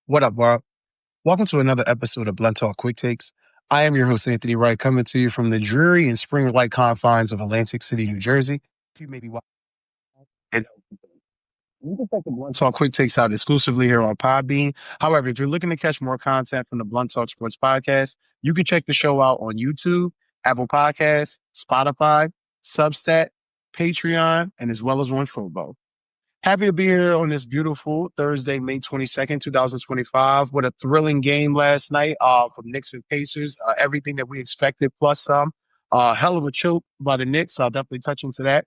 What up, Bob? Welcome to another episode of Blunt Talk Quick Takes. I am your host, Anthony Wright, coming to you from the dreary and spring-like confines of Atlantic City, New Jersey. You may be watching. You can check the Blunt Talk Quick Takes out exclusively here on Podbean. However, if you're looking to catch more content from the Blunt Talk Sports Podcast, you can check the show out on YouTube, Apple Podcasts, Spotify, Substack, Patreon, and as well as on Fumble. Happy to be here on this beautiful Thursday, May 22nd, 2025. What a thrilling game last night from Knicks and Pacers. Everything that we expected plus some. Hell of a choke by the Knicks. I'll definitely touch into that.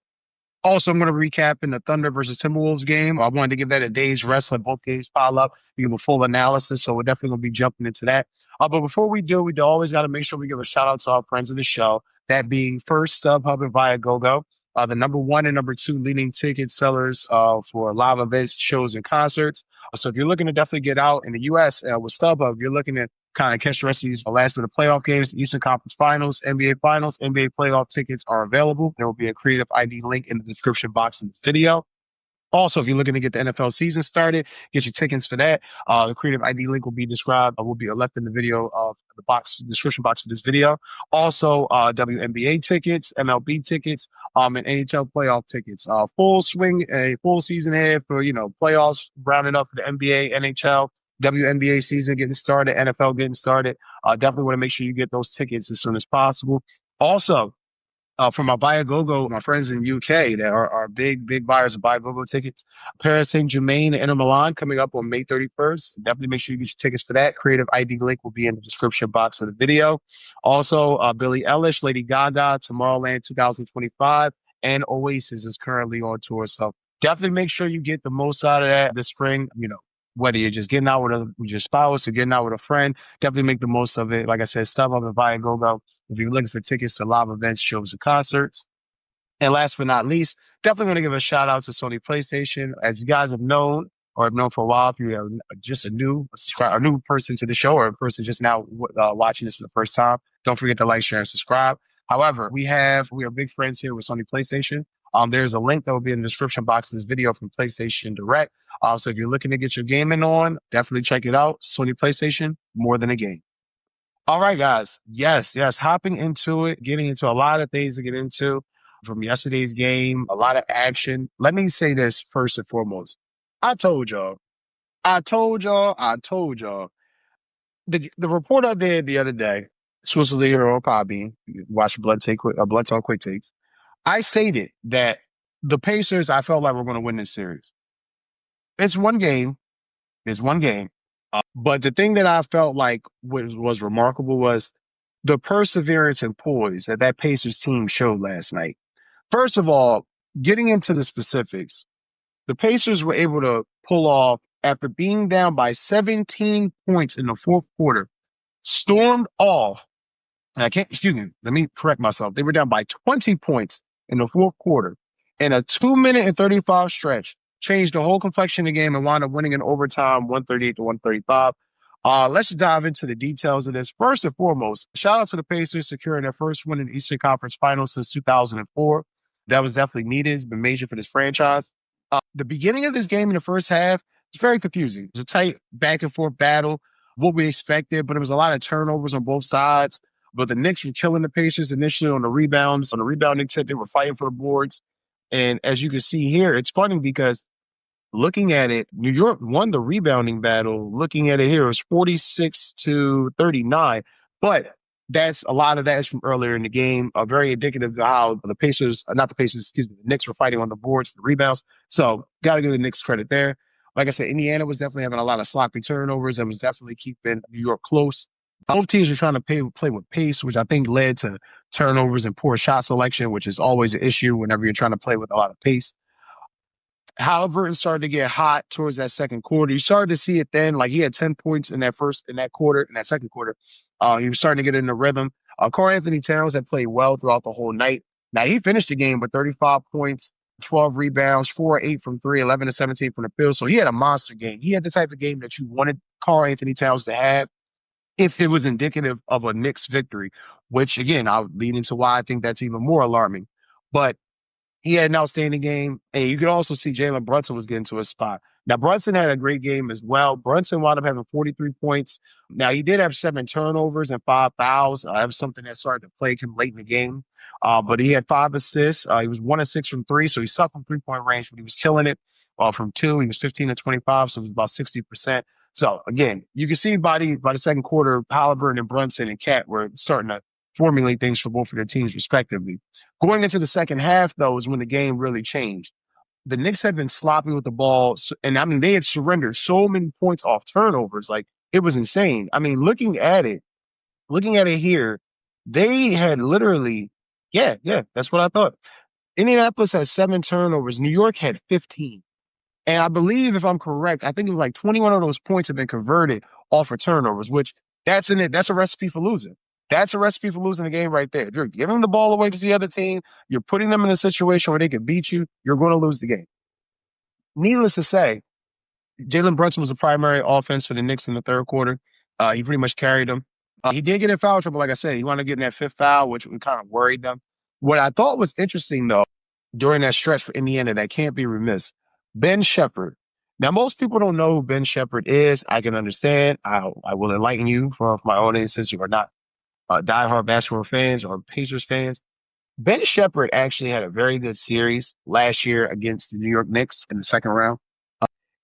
Also, I'm going to recap in the Thunder versus Timberwolves game. I wanted to give that a day's rest, let both games pile up, give a full analysis. So we're definitely going to be jumping into that. But before we do always got to make sure we give a shout out to our friends of the show. That being first StubHub and Viagogo, the number one and number two leading ticket sellers for live events, shows, and concerts. So if you're looking to definitely get out in the U.S. With StubHub, you're looking to kind of catch the rest of these last minute playoff games, Eastern Conference Finals, NBA playoff tickets are available. There will be a creative ID link in the description box in this video. Also, if you're looking to get the NFL season started, get your tickets for that. The creative ID link will be left in the video of the description box for this video. Also, WNBA tickets, MLB tickets, and NHL playoff tickets. Full swing, a full season ahead for, playoffs rounding up for the NBA, NHL, WNBA season getting started, NFL getting started. Definitely want to make sure you get those tickets as soon as possible. Also, from my Viagogo, my friends in UK that are big buyers of Viagogo tickets. Paris Saint-Germain and Inter Milan coming up on May 31st. Definitely make sure you get your tickets for that. Creative ID link will be in the description box of the video. Also, Billie Eilish, Lady Gaga, Tomorrowland 2025, and Oasis is currently on tour. So definitely make sure you get the most out of that this spring. Whether you're just getting out with your spouse or getting out with a friend, definitely make the most of it. Like I said, StubHub and Viagogo if you're looking for tickets to live events, shows, and concerts. And last but not least, definitely want to give a shout out to Sony PlayStation. As you guys have known or have known for a while, if you're just a new person to the show or a person just now watching this for the first time, don't forget to like, share, and subscribe. However, we are big friends here with Sony PlayStation. There's a link that will be in the description box of this video from PlayStation Direct. So if you're looking to get your gaming on, definitely check it out. Sony PlayStation, more than a game. All right, guys. Yes. Hopping into it, getting into a lot of things to get into from yesterday's game, a lot of action. Let me say this first and foremost. I told y'all. The report I did the other day, exclusively here on Podbean, watch Blood Talk Quick Takes. I stated that the Pacers, I felt like were going to win this series. It's one game. But the thing that I felt like was remarkable was the perseverance and poise that Pacers team showed last night. First of all, getting into the specifics, the Pacers were able to pull off after being down by 17 points in the fourth quarter, stormed off. And let me correct myself. They were down by 20 points in the fourth quarter in a 2-minute and 35 stretch. Changed the whole complexion of the game and wound up winning in overtime 138-135. Let's dive into the details of this. First and foremost, shout out to the Pacers securing their first win in the Eastern Conference Finals since 2004. That was definitely needed. It's been major for this franchise. The beginning of this game in the first half was very confusing. It was a tight back and forth battle, what we expected, but there was a lot of turnovers on both sides. But the Knicks were killing the Pacers initially on the rebounds. On the rebounding tip, they were fighting for the boards. And as you can see here, it's funny because looking at it, New York won the rebounding battle. Looking at it here, it was 46-39. But a lot of that is from earlier in the game, very indicative of how the Knicks were fighting on the boards for the rebounds. So got to give the Knicks credit there. Like I said, Indiana was definitely having a lot of sloppy turnovers and was definitely keeping New York close. Both teams were trying to play with pace, which I think led to turnovers and poor shot selection, which is always an issue whenever you're trying to play with a lot of pace. Halliburton started to get hot towards that second quarter. You started to see it then, like he had 10 points in that second quarter. He was starting to get in the rhythm. Karlanthonytowns had played well throughout the whole night. Now he finished the game with 35 points, 12 rebounds, 4-8 from 3, 11-17 from the field. So he had a monster game. He had the type of game that you wanted Karlanthonytowns to have if it was indicative of a Knicks victory, which again, I'll lead into why I think that's even more alarming. But he had an outstanding game. And you could also see Jalenbrunson was getting to a spot. Now, Brunson had a great game as well. Brunson wound up having 43 points. Now, he did have 7 turnovers and 5 fouls. That was something that started to plague him late in the game. But he had 5 assists. He was 1 of 6 from three, so he sucked from 3-point range, but he was killing it. From two, he was 15 to 25, so it was about 60%. So again, you can see by the second quarter, Halliburton and Brunson and Cat were starting to formulate things for both of their teams respectively. Going into the second half, though, is when the game really changed. The Knicks had been sloppy with the ball, and I mean, they had surrendered so many points off turnovers. Like, it was insane. I mean, looking at it here, they had literally, yeah, that's what I thought. Indianapolis had 7 turnovers. New York had 15. And I believe, if I'm correct, I think it was like 21 of those points have been converted off of turnovers, which that's in it. That's a recipe for losing. That's a recipe for losing the game right there. If you're giving the ball away to the other team, you're putting them in a situation where they can beat you, you're going to lose the game. Needless to say, Jalenbrunson was the primary offense for the Knicks in the third quarter. He pretty much carried them. He did get in foul trouble, like I said. He wound up getting that fifth foul, which kind of worried them. What I thought was interesting, though, during that stretch for Indiana that can't be remiss, Ben Shepherd. Now, most people don't know who Ben Shepherd is. I can understand. I will enlighten you for my audience since you are not diehard basketball fans or Pacers fans. Ben Shepherd actually had a very good series last year against the New York Knicks in the second round.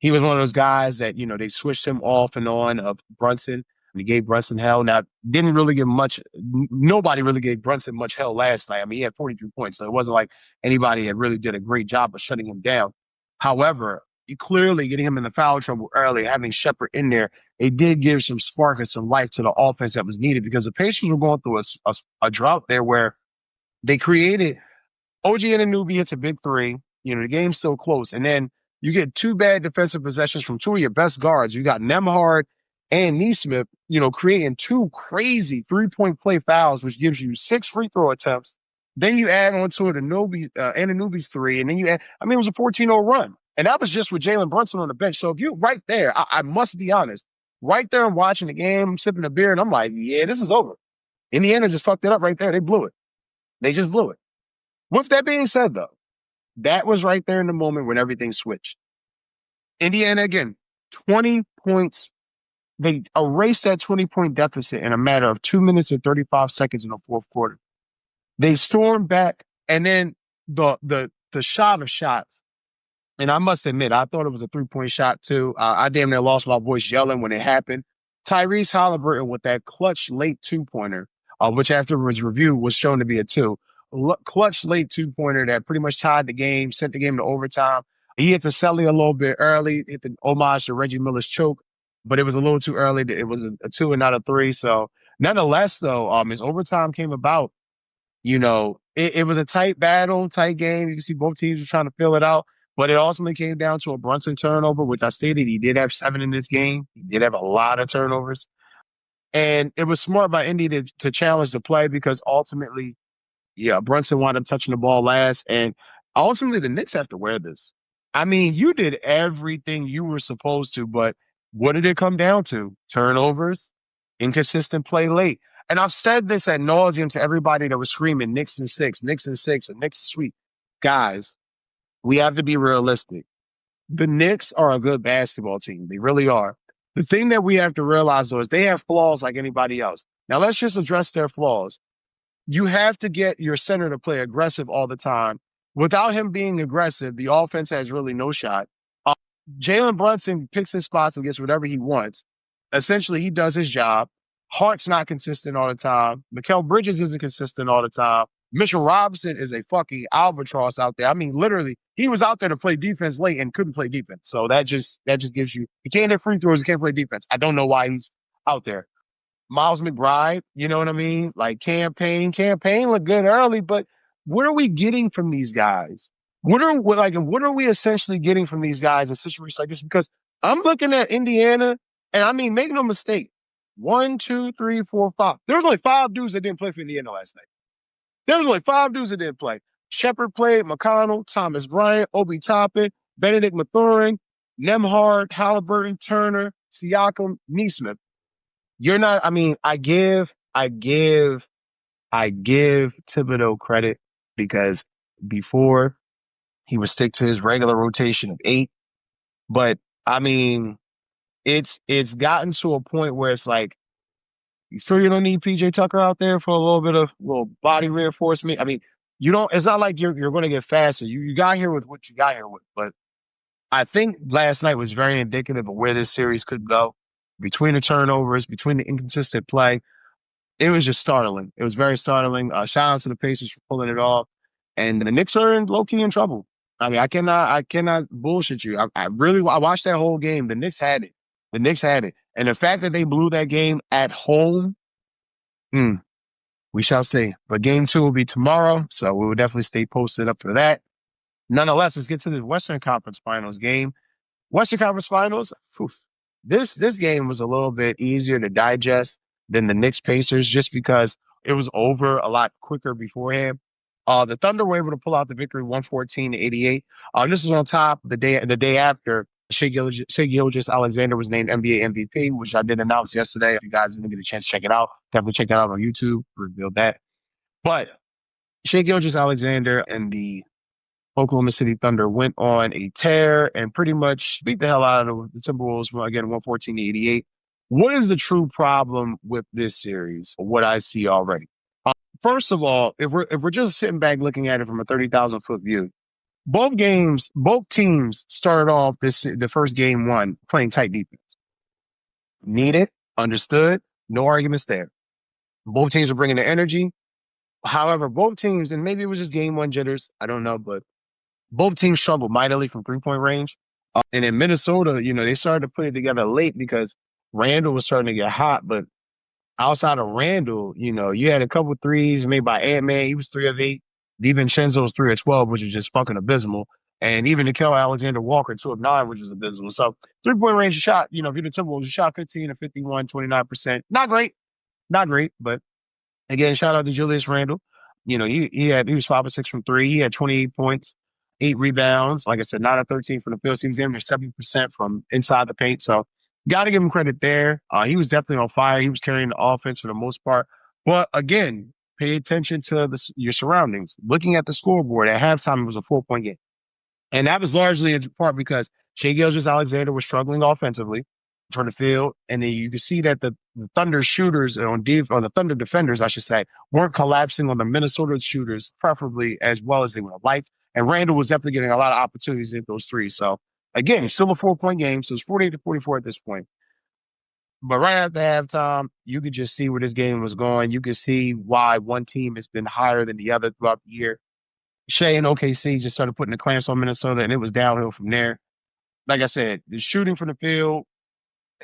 He was one of those guys that, they switched him off and on of Brunson. And he gave Brunson hell. Now, didn't really give nobody really gave Brunson much hell last night. I mean, he had 43 points, so it wasn't like anybody had really did a great job of shutting him down. However, clearly getting him in the foul trouble early, having Shepherd in there, it did give some spark and some life to the offense that was needed because the Pacers were going through a drought there where they created OG Anunoby hits a big three. The game's still close. And then you get 2 bad defensive possessions from 2 of your best guards. You got Nembhard and Nesmith, creating 2 crazy 3-point play fouls, which gives you 6 free throw attempts. Then you add on to it Anunoby's 3, and then it was a 14-0 run. And that was just with Jalenbrunson on the bench. So if you're right there, I must be honest, right there I'm watching the game, I'm sipping a beer, and I'm like, yeah, this is over. Indiana just fucked it up right there. They blew it. They just blew it. With that being said, though, that was right there in the moment when everything switched. Indiana, again, 20 points. They erased that 20-point deficit in a matter of 2 minutes and 35 seconds in the fourth quarter. They stormed back, and then the shot of shots, and I must admit, I thought it was a 3-point shot, too. I damn near lost my voice yelling when it happened. Tyrese with that clutch late 2-pointer, which afterwards review was shown to be a 2. Clutch late 2-pointer that pretty much tied the game, sent the game to overtime. He hit the celly a little bit early, hit the homage to Reggie Miller's choke, but it was a little too early. It was a 2 and not a 3. So nonetheless, though, as overtime came about, it was a tight battle, tight game. You can see both teams were trying to fill it out, but it ultimately came down to a Brunson turnover, which I stated he did have 7 in this game. He did have a lot of turnovers. And it was smart by Indy to challenge the play because ultimately, Brunson wound up touching the ball last, and ultimately the Knicks have to wear this. I mean, you did everything you were supposed to, but what did it come down to? Turnovers, inconsistent play late. And I've said this ad nauseum to everybody that was screaming Knicks and 6, Knicks and 6, or Knicks sweep. Guys, we have to be realistic. The Knicks are a good basketball team. They really are. The thing that we have to realize, though, is they have flaws like anybody else. Now, let's just address their flaws. You have to get your center to play aggressive all the time. Without him being aggressive, the offense has really no shot. Jalenbrunson picks his spots and gets whatever he wants. Essentially, he does his job. Hart's not consistent all the time. Mikal Bridges isn't consistent all the time. Mitchell Robinson is a fucking albatross out there. I mean, literally, he was out there to play defense late and couldn't play defense. So that just gives you, he can't hit free throws, he can't play defense. I don't know why he's out there. Miles McBride, you know what I mean? Like campaign looked good early, but what are we getting from these guys? What are we essentially getting from these guys in situations like this? Because I'm looking at Indiana, and I mean, make no mistake. 1, 2, 3, 4, 5. There was only 5 dudes that didn't play for Indiana last night. There was only 5 dudes that didn't play. Shepherd played, McConnell, Thomas Bryant, Obi Toppin, Benedict Mathurin, Nembhard, Halliburton, Turner, Siakam, Nesmith. I give Thibodeau credit because before he would stick to his regular rotation of 8, but I mean, it's gotten to a point where it's like, you sure you don't need PJ Tucker out there for a little bit of body reinforcement? I mean, you don't. It's not like you're going to get faster. You got here with what you got here with, but I think last night was very indicative of where this series could go. Between the turnovers, between the inconsistent play, it was just startling. It was very startling. Shout out to the Pacers for pulling it off, and the Knicks are in low key in trouble. I mean, I cannot bullshit you. I watched that whole game. The Knicks had it. The Knicks had it, and the fact that they blew that game at home, hmm, we shall see. But game two will be tomorrow, so we will definitely stay posted up for that. Nonetheless, let's get to the Western Conference Finals game. Western Conference Finals, phew, this game was a little bit easier to digest than the Knicks Pacers just because it was over a lot quicker beforehand. The Thunder were able to pull out the victory 114-88. This was on top the day after Shea Gilgis-Alexander was named NBA MVP, which I did announce yesterday. If you guys didn't get a chance to check it out, definitely check that out on YouTube. Revealed that. But Shea Gilgis-Alexander and the Oklahoma City Thunder went on a tear and pretty much beat the hell out of the Timberwolves, again, 114-88. What is the true problem with this series? What I see already. First of all, if we're just sitting back looking at it from a 30,000-foot view, both teams started off the first game one playing tight defense. Needed, understood, no arguments there. Both teams were bringing the energy. However, both teams, and maybe it was just game one jitters, I don't know, but both teams struggled mightily from 3-point range. And in Minnesota, they started to put it together late because Randall was starting to get hot. But outside of Randall, you had a couple threes made by Ant-Man. He was 3 of 8. DiVincenzo was 3 of 12, which is just fucking abysmal. And even Nickeil Alexander-Walker, 2 of 9, which was abysmal. So 3-point range shot, if you're the Timberwolves, you shot 15 of 51, 29%. Not great. Not great, but again, shout out to Julius Randle. He was 5 of 6 from 3. He had 28 points, 8 rebounds. Like I said, 9 of 13 from the field. So he was damn near 70% from inside the paint. So got to give him credit there. He was definitely on fire. He was carrying the offense for the most part. But again, pay attention to your surroundings. Looking at the scoreboard at halftime, it was a 4-point game. And that was largely in part because Shea Gilgis-Alexander was struggling offensively for the field. And then you can see that the Thunder shooters or the Thunder defenders, I should say, weren't collapsing on the Minnesota shooters, preferably as well as they would have liked. And Randall was definitely getting a lot of opportunities at those threes. So again, still a 4-point game. So it's 48-44 at this point. But right after halftime, you could just see where this game was going. You could see why one team has been higher than the other throughout the year. Shea and OKC just started putting the clamps on Minnesota, and it was downhill from there. Like I said, the shooting from the field,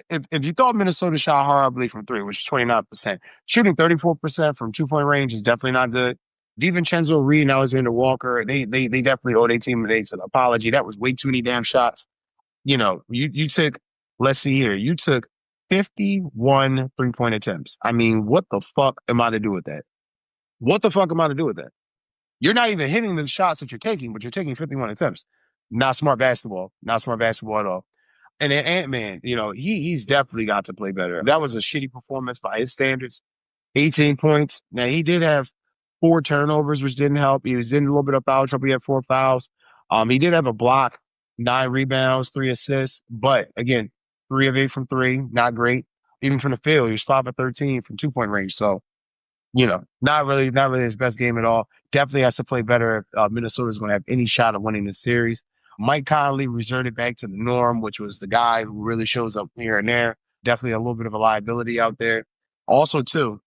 if you thought Minnesota shot horribly from 3, which is 29%, shooting 34% from 2-point range is definitely not good. DiVincenzo, Reed, and Alexander Walker, they definitely owe their teammates an apology. That was way too many damn shots. You took, let's see here, you took 51 3-point attempts. I mean, what the fuck am I to do with that? What the fuck am I to do with that? You're not even hitting the shots that you're taking, but you're taking 51 attempts. Not smart basketball. Not smart basketball at all. And then Ant-Man, he's definitely got to play better. That was a shitty performance by his standards. 18 points. Now, he did have 4 turnovers, which didn't help. He was in a little bit of foul trouble. He had 4 fouls. He did have a block, 9 rebounds, 3 assists. But, again, 3 of 8 from 3, not great. Even from the field, he was 5 of 13 from 2-point range. So, not really his best game at all. Definitely has to play better if Minnesota's going to have any shot of winning this series. Mike Conley reverted back to the norm, which was the guy who really shows up here and there. Definitely a little bit of a liability out there. Also, too,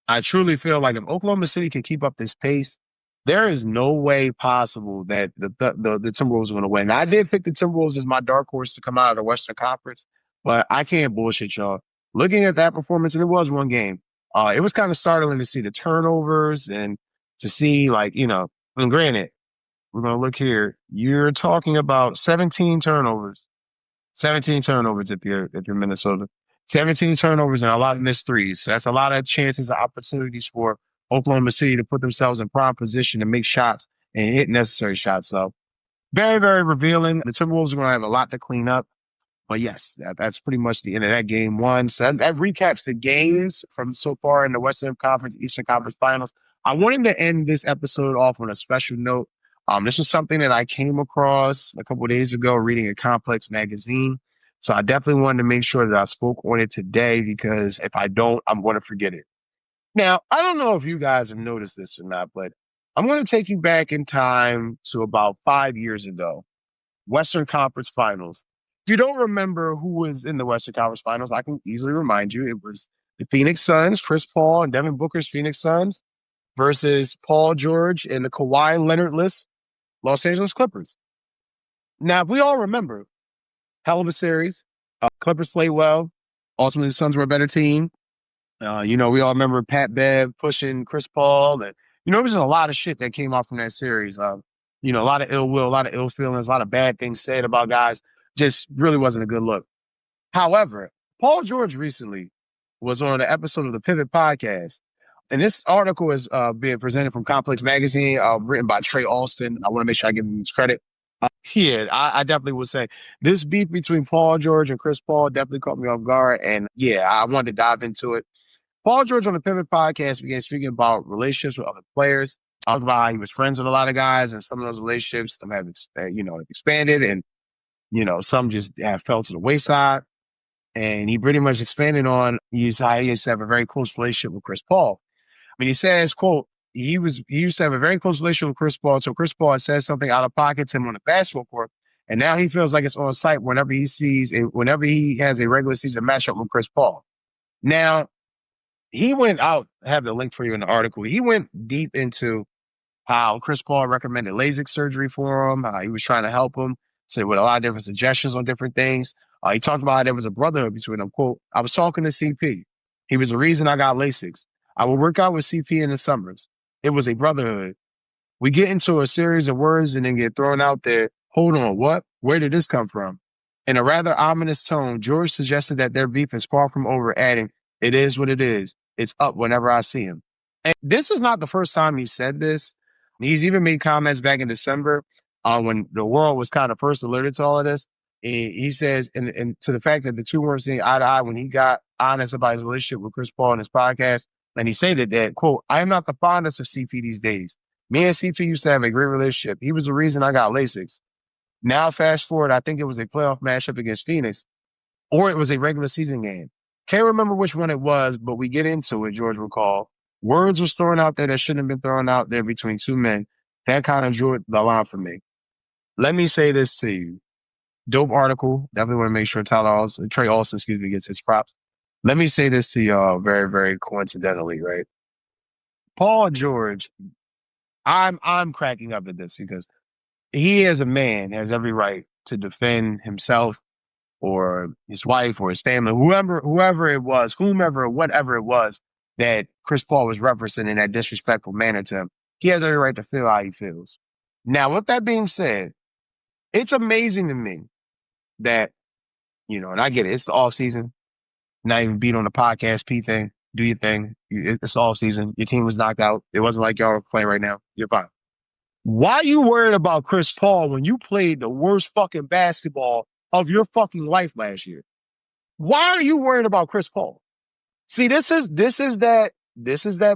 I truly feel like if Oklahoma City can keep up this pace, there is no way possible that the Timberwolves are going to win. Now, I did pick the Timberwolves as my dark horse to come out of the Western Conference, but I can't bullshit y'all. Looking at that performance, and it was one game, it was kind of startling to see the turnovers and to see, and granted, we're going to look here. You're talking about 17 turnovers. 17 turnovers if you're Minnesota. 17 turnovers and a lot of missed threes. So that's a lot of chances and opportunities for Oklahoma City to put themselves in prime position to make shots and hit necessary shots. So very, very revealing. The Timberwolves are going to have a lot to clean up. But yes, that's pretty much the end of that game one. So that recaps the games from so far in the Western Conference, Eastern Conference Finals. I wanted to end this episode off on a special note. This was something that I came across a couple of days ago reading a Complex magazine. So I definitely wanted to make sure that I spoke on it today because if I don't, I'm going to forget it. Now, I don't know if you guys have noticed this or not, but I'm going to take you back in time to about 5 years ago, Western Conference Finals. If you don't remember who was in the Western Conference Finals, I can easily remind you. It was the Phoenix Suns, Chris Paul and Devin Booker's Phoenix Suns versus Paul George and the Kawhi Leonard-less Los Angeles Clippers. Now, if we all remember, hell of a series. Clippers played well. Ultimately, the Suns were a better team. We all remember Pat Bev pushing Chris Paul, and there was just a lot of shit that came out from that series. A lot of ill will, a lot of ill feelings, a lot of bad things said about guys. Just really wasn't a good look. However, Paul George recently was on an episode of the Pivot podcast, and this article is being presented from Complex Magazine, written by Trey Alston. I want to make sure I give him his credit. Yeah, I definitely would say this beef between Paul George and Chris Paul definitely caught me off guard, and yeah, I wanted to dive into it. Paul George on the Pivot podcast began speaking about relationships with other players. Talked about how he was friends with a lot of guys, and some of those relationships some have expanded, and some just have fell to the wayside. And he pretty much expanded on how he used to have a very close relationship with Chris Paul. I mean, he says, "quote He used to have a very close relationship with Chris Paul, so Chris Paul had said something out of pocket to him on the basketball court, and now he feels like it's on site whenever he has a regular season matchup with Chris Paul." Now, he went out, I have the link for you in the article. He went deep into how Chris Paul recommended LASIK surgery for him, how he was trying to help him, said with a lot of different suggestions on different things. He talked about how there was a brotherhood between them. Quote, "I was talking to CP. He was the reason I got LASIK. I would work out with CP in the summers. It was a brotherhood. We get into a series of words and then get thrown out there. Hold on, what? Where did this come from?" In a rather ominous tone, George suggested that their beef is far from over, adding, "It is what it is. It's up whenever I see him." And this is not the first time he said this. He's even made comments back in December when the world was kind of first alerted to all of this. He says, and to the fact that the two weren't seeing eye to eye when he got honest about his relationship with Chris Paul in his podcast. And he stated that, quote, "I am not the fondest of CP these days. Me and CP used to have a great relationship. He was the reason I got LASIK. Now, fast forward, I think it was a playoff matchup against Phoenix, or it was a regular season game. Can't remember which one it was, but we get into it," George recalled. "Words was thrown out there that shouldn't have been thrown out there between two men. That kind of drew the line for me." Let me say this to you. Dope article. Definitely want to make sure Trey Alston, gets his props. Let me say this to y'all very, very coincidentally, right? Paul George, I'm cracking up at this because he as a man has every right to defend himself or his wife or his family, whoever it was, whatever it was that Chris Paul was referencing in that disrespectful manner to him. He has every right to feel how he feels. Now, with that being said, it's amazing to me that, and I get it, it's the off season. Not even beat on the podcast P thing. Do your thing. It's off season. Your team was knocked out. It wasn't like y'all were playing right now. You're fine. Why you worried about Chris Paul when you played the worst fucking basketball of your fucking life last year? Why are you worried about Chris Paul? See, this is that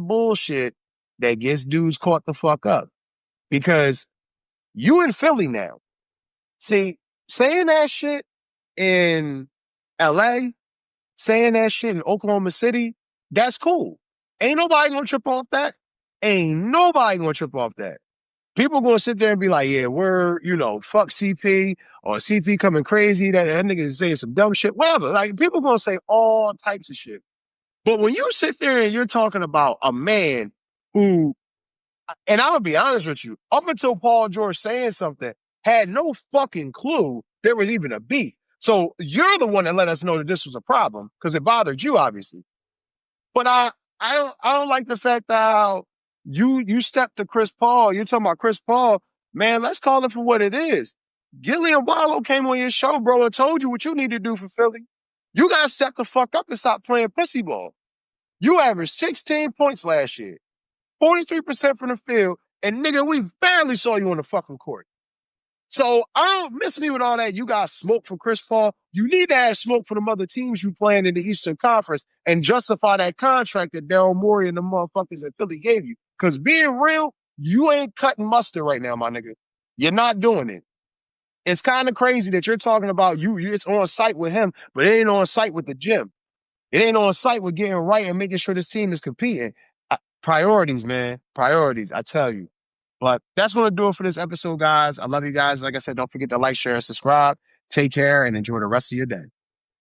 bullshit that gets dudes caught the fuck up because you in Philly now. See, saying that shit in LA, saying that shit in Oklahoma City, that's cool. Ain't nobody gonna trip off that. Ain't nobody gonna trip off that. People gonna sit there and be like, yeah, fuck CP or CP coming crazy. That nigga is saying some dumb shit, whatever. Like, people gonna say all types of shit. But when you sit there and you're talking about a man who, and I'm gonna be honest with you, up until Paul George saying something, had no fucking clue there was even a beef. So you're the one that let us know that this was a problem because it bothered you, obviously. But I don't like the fact that how you stepped to Chris Paul. You're talking about Chris Paul, man. Let's call it for what it is. Gillian Wallow came on your show, bro, and told you what you need to do for Philly. You gotta step the fuck up and stop playing pussy ball. You averaged 16 points last year, 43% from the field, and nigga, we barely saw you on the fucking court. So I don't miss me with all that. You got smoke from Chris Paul. You need to have smoke for them other teams you playing in the Eastern Conference and justify that contract that Daryl Morey and the motherfuckers at Philly gave you. Because being real, you ain't cutting mustard right now, my nigga. You're not doing it. It's kind of crazy that you're talking about it's on site with him, but it ain't on site with the gym. It ain't on site with getting right and making sure this team is competing. Priorities, man. Priorities, I tell you. But that's going to do it for this episode, guys. I love you guys. Like I said, don't forget to like, share, and subscribe. Take care and enjoy the rest of your day.